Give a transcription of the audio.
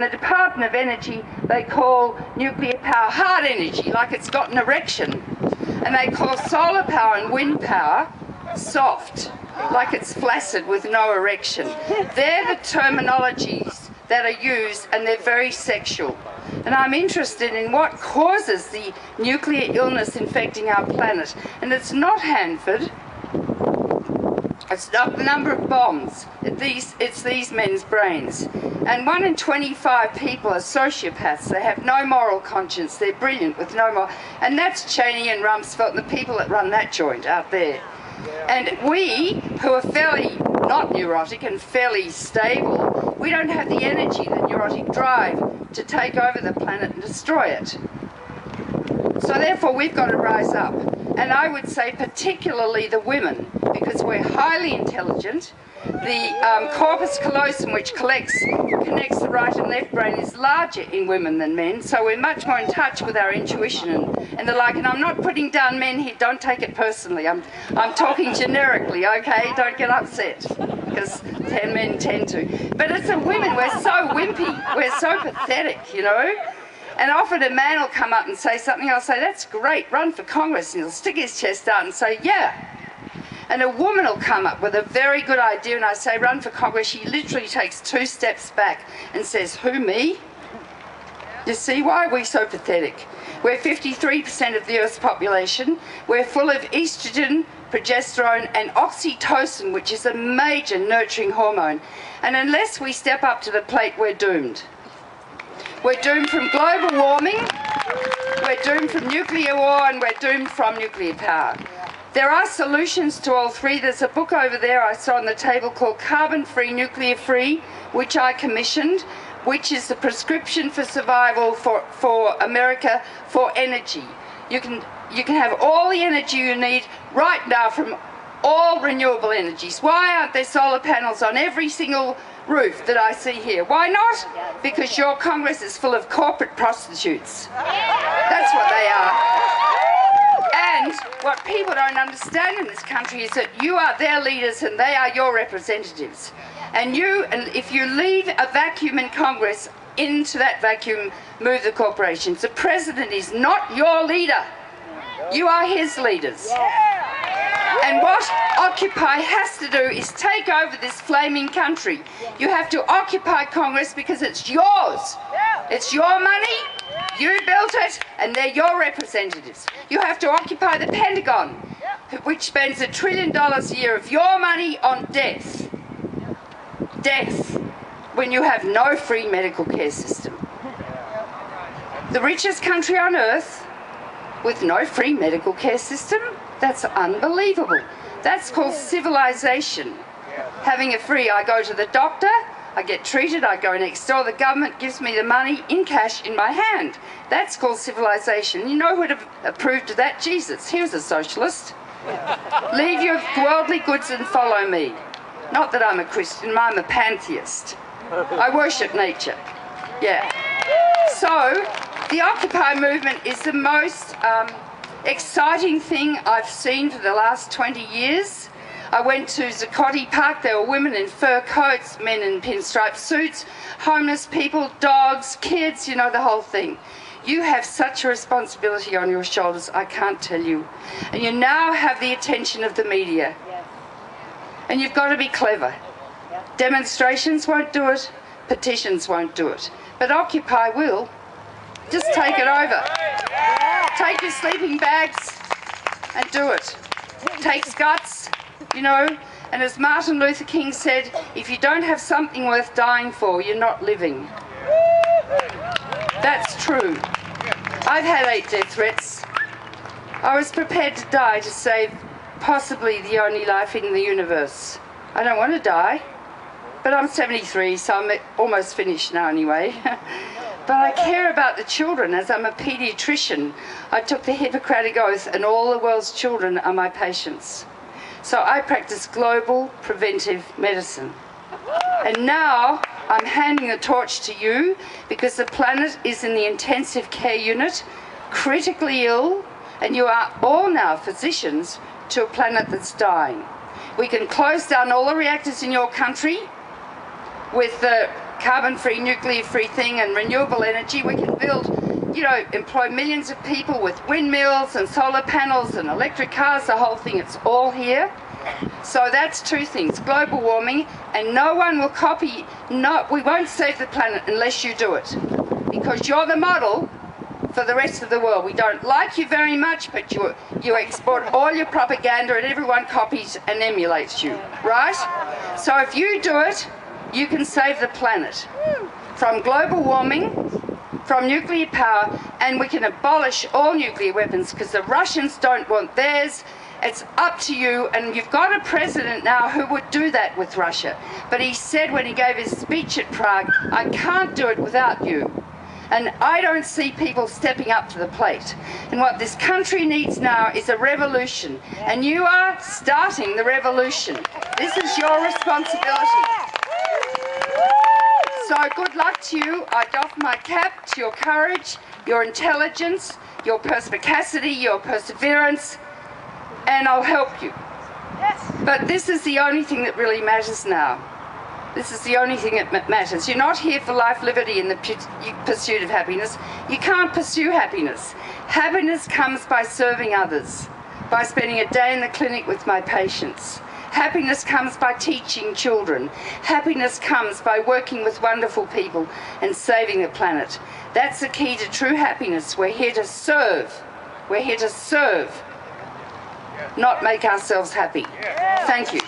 The Department of Energy, they call nuclear power hard energy, like it's got an erection. And they call solar power and wind power soft, like it's flaccid with no erection. They're the terminologies that are used, and they're very sexual. And I'm interested in what causes the nuclear illness infecting our planet. And it's not Hanford. It's not the number of bombs. It's these men's brains. And 1 in 25 people are sociopaths. They have no moral conscience. They're brilliant with no moral. And that's Cheney and Rumsfeld and the people that run that joint out there. And we, who are fairly not neurotic and fairly stable, we don't have the energy, the neurotic drive to take over the planet and destroy it. So therefore we've got to rise up. And I would say particularly the women, because we're highly intelligent. The corpus callosum, which connects the right and left brain, is larger in women than men, so we're much more in touch with our intuition and the like. And I'm not putting down men here, don't take it personally. I'm talking generically, okay? Don't get upset, because 10 men tend to. But it's the women, we're so wimpy, we're so pathetic, you know? And often a man will come up and say something, I'll say, that's great, run for Congress, and he'll stick his chest out and say, yeah. And a woman will come up with a very good idea, and I say, run for Congress. She literally takes 2 steps back and says, who, me? You see, why are we so pathetic? We're 53% of the Earth's population. We're full of estrogen, progesterone, and oxytocin, which is a major nurturing hormone. And unless we step up to the plate, we're doomed. We're doomed from global warming, we're doomed from nuclear war, and we're doomed from nuclear power. There are solutions to all three. There's a book over there I saw on the table called Carbon Free, Nuclear Free, which I commissioned, which is the prescription for survival for America for energy. You can have all the energy you need right now from all renewable energies. Why aren't there solar panels on every single roof that I see here? Why not? Because your Congress is full of corporate prostitutes. That's what they are. And what people don't understand in this country is that you are their leaders and they are your representatives. And if you leave a vacuum in Congress, into that vacuum move the corporations. The president is not your leader. You are his leaders. And what Occupy has to do is take over this flaming country. You have to occupy Congress because it's yours. It's your money, you built it, and they're your representatives. You have to occupy the Pentagon, which spends $1 trillion a year of your money on death. Death, when you have no free medical care system. The richest country on earth with no free medical care system? That's unbelievable. That's called civilization. Having a free, I go to the doctor, I get treated, I go next door, the government gives me the money in cash in my hand. That's called civilization. You know who would have approved of that? Jesus. He was a socialist. Leave your worldly goods and follow me. Not that I'm a Christian, I'm a pantheist. I worship nature. Yeah. So, the Occupy movement is the most exciting thing I've seen for the last 20 years. I went to Zuccotti Park. There were women in fur coats, men in pinstripe suits, homeless people, dogs, kids, you know, the whole thing. You have such a responsibility on your shoulders, I can't tell you. And you now have the attention of the media. And you've got to be clever. Demonstrations won't do it, petitions won't do it. But Occupy will. Just take it over. Take your sleeping bags and do it. Takes guts, you know. And as Martin Luther King said, if you don't have something worth dying for, you're not living. That's true. I've had 8 death threats. I was prepared to die to save possibly the only life in the universe. I don't want to die, but I'm 73, so I'm almost finished now anyway. But I care about the children. As I'm a paediatrician, I took the Hippocratic Oath, and all the world's children are my patients. So I practice global preventive medicine. And now I'm handing the torch to you, because the planet is in the intensive care unit, critically ill, and you are all now physicians to a planet that's dying. We can close down all the reactors in your country with the carbon-free, nuclear-free thing and renewable energy. We can build, you know, employ millions of people with windmills and solar panels and electric cars, the whole thing. It's all here. So that's two things, global warming, and no one will copy. No, we won't save the planet unless you do it, because you're the model for the rest of the world. We don't like you very much, but you export all your propaganda and everyone copies and emulates you, right? So if you do it, you can save the planet from global warming, from nuclear power, and we can abolish all nuclear weapons because the Russians don't want theirs. It's up to you, and you've got a president now who would do that with Russia. But he said when he gave his speech at Prague, I can't do it without you. And I don't see people stepping up to the plate. And what this country needs now is a revolution. And you are starting the revolution. This is your responsibility. So good luck to you. I doff my cap to your courage, your intelligence, your perspicacity, your perseverance, and I'll help you. But this is the only thing that really matters now. This is the only thing that matters. You're not here for life, liberty, and the pursuit of happiness. You can't pursue happiness. Happiness comes by serving others, by spending a day in the clinic with my patients. Happiness comes by teaching children. Happiness comes by working with wonderful people and saving the planet. That's the key to true happiness. We're here to serve. We're here to serve, not make ourselves happy. Thank you.